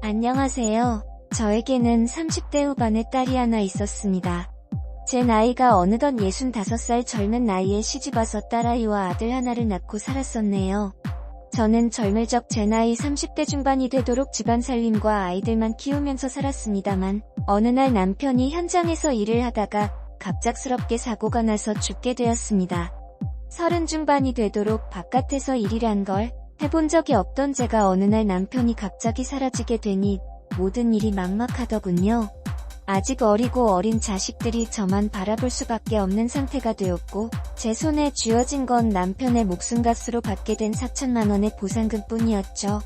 안녕하세요. 저에게는 30대 후반의 딸이 하나 있었습니다. 제 나이가 어느덧 65살 젊은 나이에 시집와서 딸아이와 아들 하나를 낳고 살았었네요. 저는 젊을 적 제 나이 30대 중반이 되도록 집안 살림과 아이들만 키우면서 살았습니다만 어느 날 남편이 현장에서 일을 하다가 갑작스럽게 사고가 나서 죽게 되었습니다. 30 중반이 되도록 바깥에서 일이란 걸 해본 적이 없던 제가 어느 날 남편이 갑자기 사라지게 되니 모든 일이 막막하더군요. 아직 어리고 어린 자식들이 저만 바라볼 수밖에 없는 상태가 되었고 제 손에 쥐어진 건 남편의 목숨값으로 받게 된 4천만 원의 보상금뿐이었죠.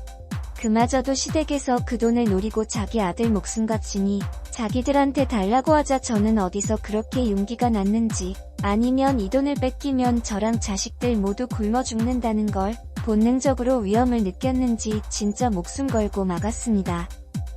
그마저도 시댁에서 그 돈을 노리고 자기 아들 목숨값이니 자기들한테 달라고 하자 저는 어디서 그렇게 용기가 났는지 아니면 이 돈을 뺏기면 저랑 자식들 모두 굶어 죽는다는 걸 본능적으로 위험을 느꼈는지 진짜 목숨 걸고 막았습니다.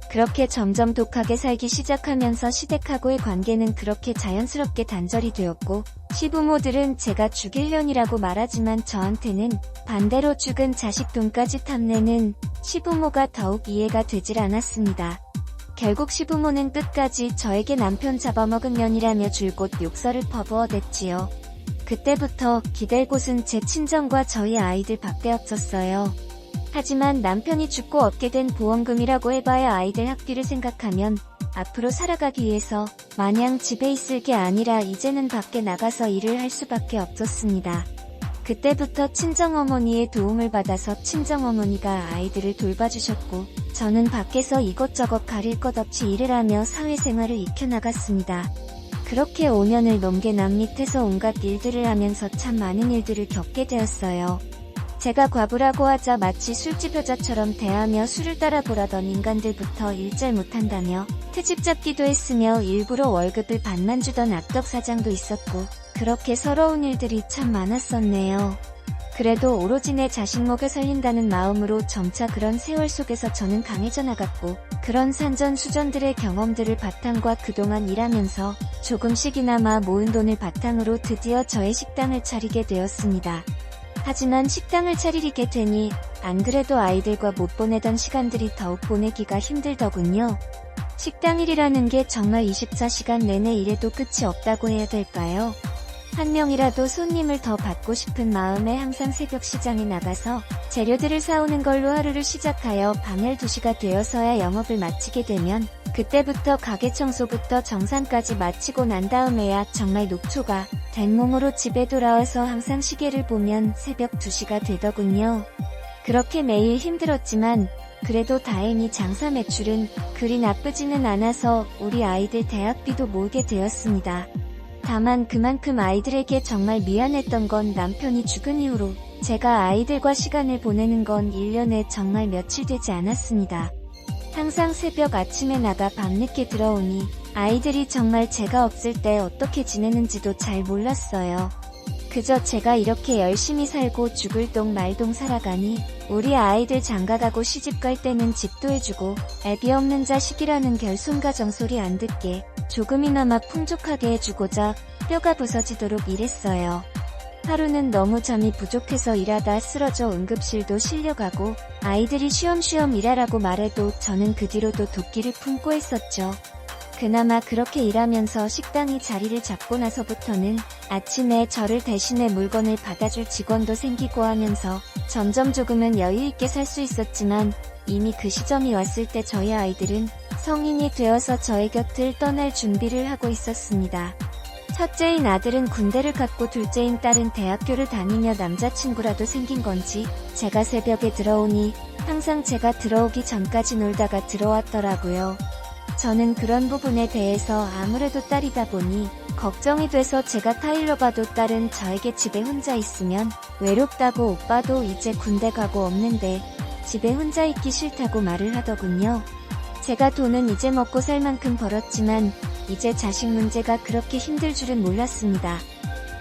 그렇게 점점 독하게 살기 시작하면서 시댁하고의 관계는 그렇게 자연스럽게 단절이 되었고 시부모들은 제가 죽일년이라고 말하지만 저한테는 반대로 죽은 자식 돈까지 탐내는 시부모가 더욱 이해가 되질 않았습니다. 결국 시부모는 끝까지 저에게 남편 잡아먹은 년이라며 줄곧 욕설을 퍼부어댔지요. 그때부터 기댈 곳은 제 친정과 저희 아이들 밖에 없었어요. 하지만 남편이 죽고 얻게 된 보험금이라고 해봐야 아이들 학비를 생각하면 앞으로 살아가기 위해서 마냥 집에 있을 게 아니라 이제는 밖에 나가서 일을 할 수밖에 없었습니다. 그때부터 친정어머니의 도움을 받아서 친정어머니가 아이들을 돌봐주셨고 저는 밖에서 이것저것 가릴 것 없이 일을 하며 사회생활을 익혀나갔습니다. 그렇게 5년을 넘게 남 밑에서 온갖 일들을 하면서 참 많은 일들을 겪게 되었어요. 제가 과부라고 하자 마치 술집 여자처럼 대하며 술을 따라보라던 인간들부터 일절 못한다며 트집 잡기도 했으며 일부러 월급을 반만 주던 악덕 사장도 있었고 그렇게 서러운 일들이 참 많았었네요. 그래도 오로지 내 자식 먹여 살린다는 마음으로 점차 그런 세월 속에서 저는 강해져 나갔고 그런 산전수전들의 경험들을 바탕과 그동안 일하면서 조금씩이나마 모은 돈을 바탕으로 드디어 저의 식당을 차리게 되었습니다. 하지만 식당을 차리게 되니 안 그래도 아이들과 못 보내던 시간들이 더욱 보내기가 힘들더군요. 식당 일이라는 게 정말 24시간 내내 일해도 끝이 없다고 해야 될까요? 한 명이라도 손님을 더 받고 싶은 마음에 항상 새벽 시장에 나가서 재료들을 사오는 걸로 하루를 시작하여 밤 12시가 되어서야 영업을 마치게 되면 그때부터 가게 청소부터 정산까지 마치고 난 다음에야 정말 녹초가 된 몸으로 집에 돌아와서 항상 시계를 보면 새벽 2시가 되더군요. 그렇게 매일 힘들었지만 그래도 다행히 장사 매출은 그리 나쁘지는 않아서 우리 아이들 대학비도 모으게 되었습니다. 다만 그만큼 아이들에게 정말 미안했던 건 남편이 죽은 이후로 제가 아이들과 시간을 보내는 건 1년에 정말 며칠 되지 않았습니다. 항상 새벽 아침에 나가 밤늦게 들어오니 아이들이 정말 제가 없을 때 어떻게 지내는지도 잘 몰랐어요. 그저 제가 이렇게 열심히 살고 죽을 똥 말똥 살아가니 우리 아이들 장가가고 시집갈 때는 집도 해주고 애비 없는 자식이라는 결손가정 소리 안 듣게 조금이나마 풍족하게 해주고자 뼈가 부서지도록 일했어요. 하루는 너무 잠이 부족해서 일하다 쓰러져 응급실도 실려가고 아이들이 쉬엄쉬엄 일하라고 말해도 저는 그 뒤로도 도끼를 품고 했었죠. 그나마 그렇게 일하면서 식당이 자리를 잡고 나서부터는 아침에 저를 대신해 물건을 받아줄 직원도 생기고 하면서 점점 조금은 여유있게 살 수 있었지만 이미 그 시점이 왔을 때 저희 아이들은 성인이 되어서 저의 곁을 떠날 준비를 하고 있었습니다. 첫째인 아들은 군대를 갔고 둘째인 딸은 대학교를 다니며 남자친구라도 생긴 건지 제가 새벽에 들어오니 항상 제가 들어오기 전까지 놀다가 들어왔더라고요. 저는 그런 부분에 대해서 아무래도 딸이다 보니 걱정이 돼서 제가 타일러 봐도 딸은 저에게 집에 혼자 있으면 외롭다고 오빠도 이제 군대 가고 없는데 집에 혼자 있기 싫다고 말을 하더군요. 제가 돈은 이제 먹고 살 만큼 벌었지만 이제 자식 문제가 그렇게 힘들 줄은 몰랐습니다.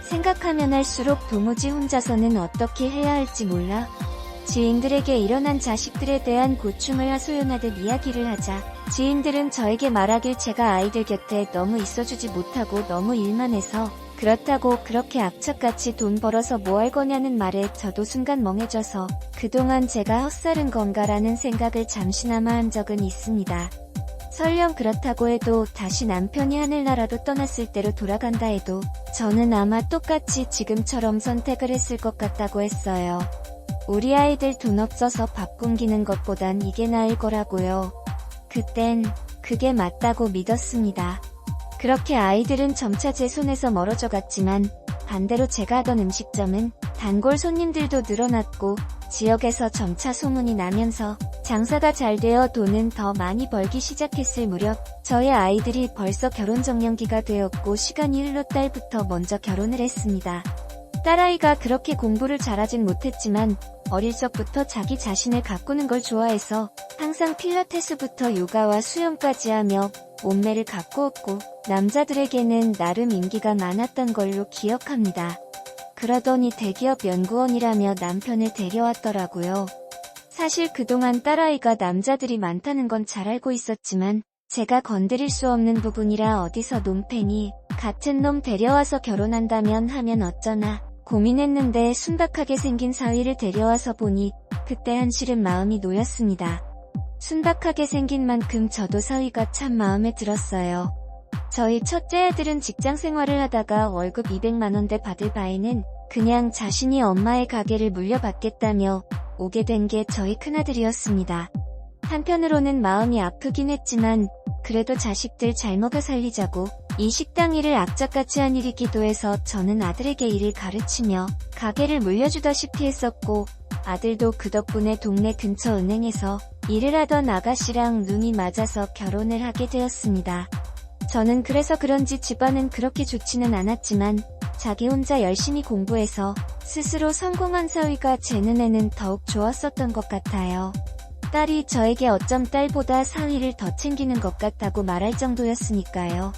생각하면 할수록 도무지 혼자서는 어떻게 해야 할지 몰라 지인들에게 일어난 자식들에 대한 고충을 하소연하듯 이야기를 하자 지인들은 저에게 말하길 제가 아이들 곁에 너무 있어주지 못하고 너무 일만 해서 그렇다고 그렇게 악착같이 돈 벌어서 뭐 할 거냐는 말에 저도 순간 멍해져서 그동안 제가 헛살은 건가라는 생각을 잠시나마 한 적은 있습니다. 설령 그렇다고 해도 다시 남편이 하늘나라로 떠났을 때로 돌아간다 해도 저는 아마 똑같이 지금처럼 선택을 했을 것 같다고 했어요. 우리 아이들 돈 없어서 밥 굶기는 것보단 이게 나을 거라고요. 그땐 그게 맞다고 믿었습니다. 그렇게 아이들은 점차 제 손에서 멀어져 갔지만 반대로 제가 하던 음식점은 단골 손님들도 늘어났고 지역에서 점차 소문이 나면서 장사가 잘 되어 돈은 더 많이 벌기 시작했을 무렵 저희 아이들이 벌써 결혼정년기가 되었고 시간이 흘러 딸부터 먼저 결혼을 했습니다. 딸아이가 그렇게 공부를 잘하진 못했지만 어릴 적부터 자기 자신을 가꾸는 걸 좋아해서 항상 필라테스부터 요가와 수영까지 하며 몸매를 가꾸었고 남자들에게는 나름 인기가 많았던 걸로 기억합니다. 그러더니 대기업 연구원이라며 남편을 데려왔더라고요. 사실 그동안 딸아이가 남자들이 많다는 건 잘 알고 있었지만 제가 건드릴 수 없는 부분이라 어디서 놈팽이 같은 놈 데려와서 결혼한다면 하면 어쩌나 고민했는데 순박하게 생긴 사위를 데려와서 보니 그때 한시름 마음이 놓였습니다. 순박하게 생긴 만큼 저도 사위가 참 마음에 들었어요. 저희 첫째 아들은 직장 생활을 하다가 월급 200만원대 받을 바에는 그냥 자신이 엄마의 가게를 물려받겠다며 오게 된 게 저희 큰아들이었습니다. 한편으로는 마음이 아프긴 했지만 그래도 자식들 잘 먹여 살리자고 이 식당 일을 악착같이 한 일이기도 해서 저는 아들에게 일을 가르치며 가게를 물려주다시피 했었고 아들도 그 덕분에 동네 근처 은행에서 일을 하던 아가씨랑 눈이 맞아서 결혼을 하게 되었습니다. 저는 그래서 그런지 집안은 그렇게 좋지는 않았지만 자기 혼자 열심히 공부해서 스스로 성공한 사위가 제 눈에는 더욱 좋았었던 것 같아요. 딸이 저에게 어쩜 딸보다 사위를 더 챙기는 것 같다고 말할 정도였으니까요.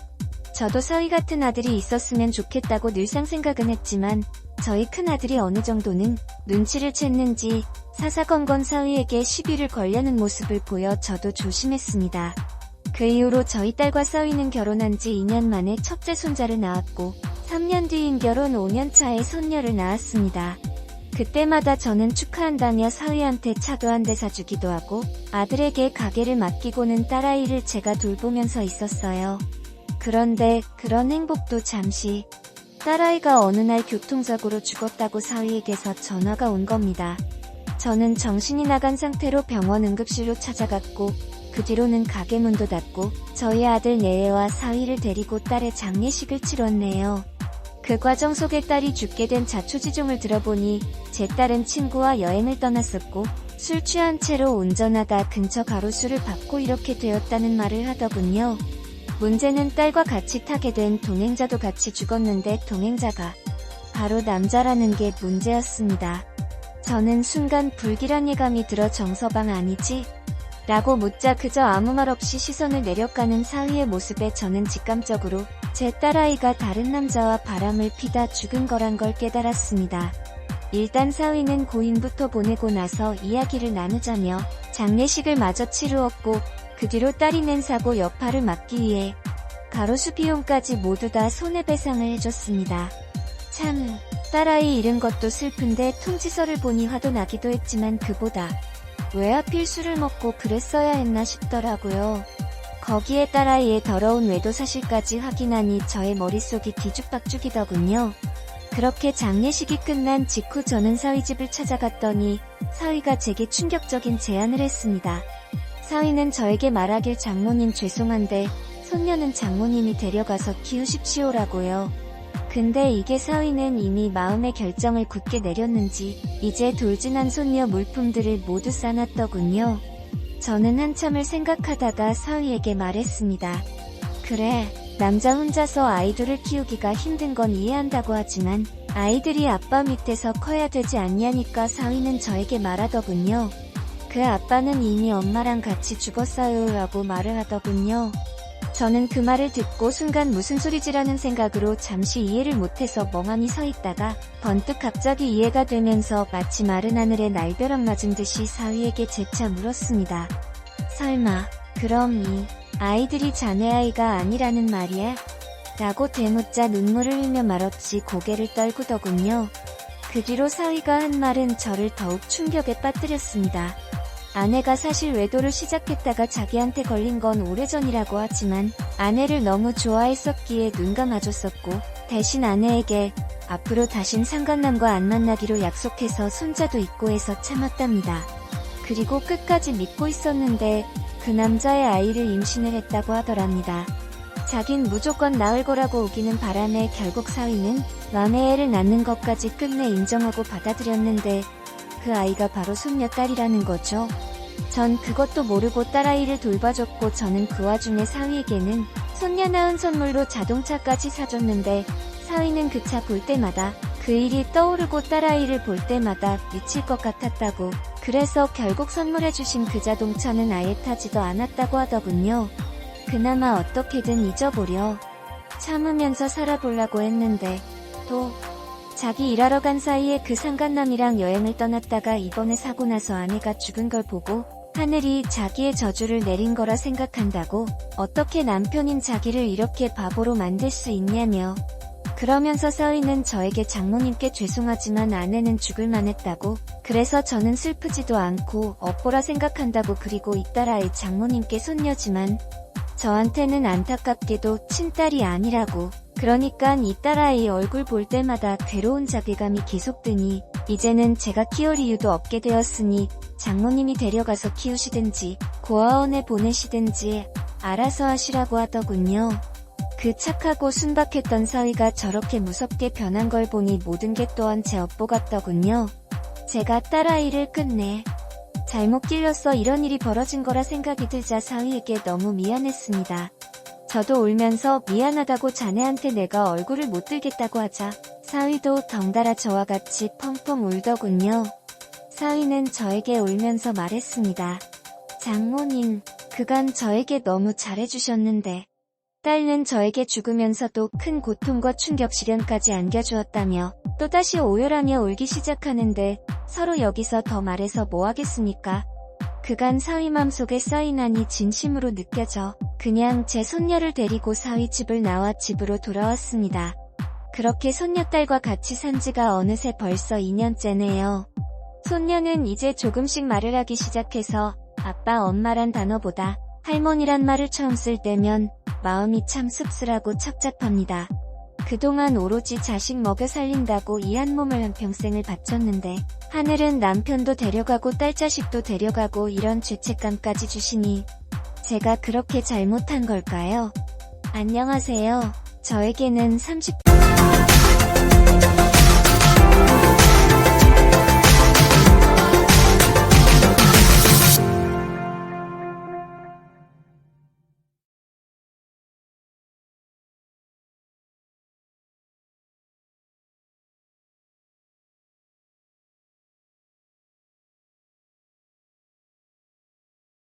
저도 사위 같은 아들이 있었으면 좋겠다고 늘상 생각은 했지만 저희 큰아들이 어느 정도는 눈치를 챘는지 사사건건 사위에게 시비를 걸려는 모습을 보여 저도 조심했습니다. 그 이후로 저희 딸과 사위는 결혼한 지 2년 만에 첫째 손자를 낳았고 3년 뒤인 결혼 5년 차에 손녀를 낳았습니다. 그때마다 저는 축하한다며 사위한테 차도 한 대 사주기도 하고 아들에게 가게를 맡기고는 딸아이를 제가 돌보면서 있었어요. 그런데 그런 행복도 잠시. 딸아이가 어느 날 교통사고로 죽었다고 사위에게서 전화가 온 겁니다. 저는 정신이 나간 상태로 병원 응급실로 찾아갔고 그 뒤로는 가게 문도 닫고 저희 아들 예애와 사위를 데리고 딸의 장례식을 치렀네요. 그 과정 속에 딸이 죽게 된 자초지종을 들어보니 제 딸은 친구와 여행을 떠났었고 술 취한 채로 운전하다 근처 가로수를 밟고 이렇게 되었다는 말을 하더군요. 문제는 딸과 같이 타게 된 동행자도 같이 죽었는데 동행자가 바로 남자라는 게 문제였습니다. 저는 순간 불길한 예감이 들어 정서방 아니지? 라고 묻자 그저 아무 말 없이 시선을 내려가는 사위의 모습에 저는 직감적으로 제 딸아이가 다른 남자와 바람을 피다 죽은 거란 걸 깨달았습니다. 일단 사위는 고인부터 보내고 나서 이야기를 나누자며 장례식을 마저 치루었고 그 뒤로 딸이 낸 사고 여파를 막기 위해 가로수 비용까지 모두 다 손해배상을 해줬습니다. 참, 딸아이 잃은 것도 슬픈데 통지서를 보니 화도 나기도 했지만 그보다 왜 하필 술을 먹고 그랬어야 했나 싶더라고요. 거기에 딸아이의 더러운 외도 사실까지 확인하니 저의 머릿속이 뒤죽박죽이더군요. 그렇게 장례식이 끝난 직후 저는 사위 집을 찾아갔더니 사위가 제게 충격적인 제안을 했습니다. 사위는 저에게 말하길 장모님 죄송한데 손녀는 장모님이 데려가서 키우십시오라고요. 근데 이게 사위는 이미 마음의 결정을 굳게 내렸는지 이제 돌진한 손녀 물품들을 모두 싸놨더군요. 저는 한참을 생각하다가 사위에게 말했습니다. 그래, 남자 혼자서 아이들을 키우기가 힘든 건 이해한다고 하지만 아이들이 아빠 밑에서 커야 되지 않냐니까 사위는 저에게 말하더군요. 그 아빠는 이미 엄마랑 같이 죽었어요 라고 말을 하더군요. 저는 그 말을 듣고 순간 무슨 소리지라는 생각으로 잠시 이해를 못해서 멍하니 서 있다가 번뜩 갑자기 이해가 되면서 마치 마른 하늘에 날벼락 맞은 듯이 사위에게 재차 물었습니다. 설마 그럼 이 아이들이 자네 아이가 아니라는 말이야? 라고 되묻자 눈물을 흘며 말없이 고개를 떨구더군요. 그 뒤로 사위가 한 말은 저를 더욱 충격에 빠뜨렸습니다. 아내가 사실 외도를 시작했다가 자기한테 걸린 건 오래전이라고 하지만 아내를 너무 좋아했었기에 눈 감아줬었고 대신 아내에게 앞으로 다신 상간남과 안 만나기로 약속해서 손자도 있고 해서 참았답니다. 그리고 끝까지 믿고 있었는데 그 남자의 아이를 임신을 했다고 하더랍니다. 자긴 무조건 낳을 거라고 우기는 바람에 결국 사위는 남의 애를 낳는 것까지 끝내 인정하고 받아들였는데 그 아이가 바로 손녀딸이라는 거죠. 전 그것도 모르고 딸아이를 돌봐줬고 저는 그 와중에 사위에게는 손녀 낳은 선물로 자동차까지 사줬는데 사위는 그 차 볼 때마다 그 일이 떠오르고 딸아이를 볼 때마다 미칠 것 같았다고, 그래서 결국 선물해주신 그 자동차는 아예 타지도 않았다고 하더군요. 그나마 어떻게든 잊어보려 참으면서 살아보려고 했는데 또 자기 일하러 간 사이에 그 상간남이랑 여행을 떠났다가 이번에 사고 나서 아내가 죽은 걸 보고 하늘이 자기의 저주를 내린 거라 생각한다고, 어떻게 남편인 자기를 이렇게 바보로 만들 수 있냐며. 그러면서 사위는 저에게 장모님께 죄송하지만 아내는 죽을 만했다고, 그래서 저는 슬프지도 않고 업보라 생각한다고, 그리고 이딸 아이 장모님께 손녀지만 저한테는 안타깝게도 친딸이 아니라고, 그러니깐 이 딸아이 얼굴 볼 때마다 괴로운 자괴감이 계속 드니 이제는 제가 키울 이유도 없게 되었으니 장모님이 데려가서 키우시든지 고아원에 보내시든지 알아서 하시라고 하더군요. 그 착하고 순박했던 사위가 저렇게 무섭게 변한 걸 보니 모든 게 또한 제 업보 같더군요. 제가 딸아이를 끝내 잘못 길러서 이런 일이 벌어진 거라 생각이 들자 사위에게 너무 미안했습니다. 저도 울면서 미안하다고 자네한테 내가 얼굴을 못 들겠다고 하자 사위도 덩달아 저와 같이 펑펑 울더군요. 사위는 저에게 울면서 말했습니다. 장모님, 그간 저에게 너무 잘해주셨는데 딸은 저에게 죽으면서도 큰 고통과 충격 시련까지 안겨주었다며 또다시 오열하며 울기 시작하는데 서로 여기서 더 말해서 뭐 하겠습니까? 그간 사위 맘속에 쌓인 한이 진심으로 느껴져 그냥 제 손녀를 데리고 사위 집을 나와 집으로 돌아왔습니다. 그렇게 손녀딸과 같이 산 지가 어느새 벌써 2년째네요. 손녀는 이제 조금씩 말을 하기 시작해서 아빠 엄마란 단어보다 할머니란 말을 처음 쓸 때면 마음이 참 씁쓸하고 착잡합니다. 그동안 오로지 자식 먹여 살린다고 이 한 몸을 한평생을 바쳤는데 하늘은 남편도 데려가고 딸 자식도 데려가고 이런 죄책감까지 주시니 제가 그렇게 잘못한 걸까요? 안녕하세요. 저에게는 30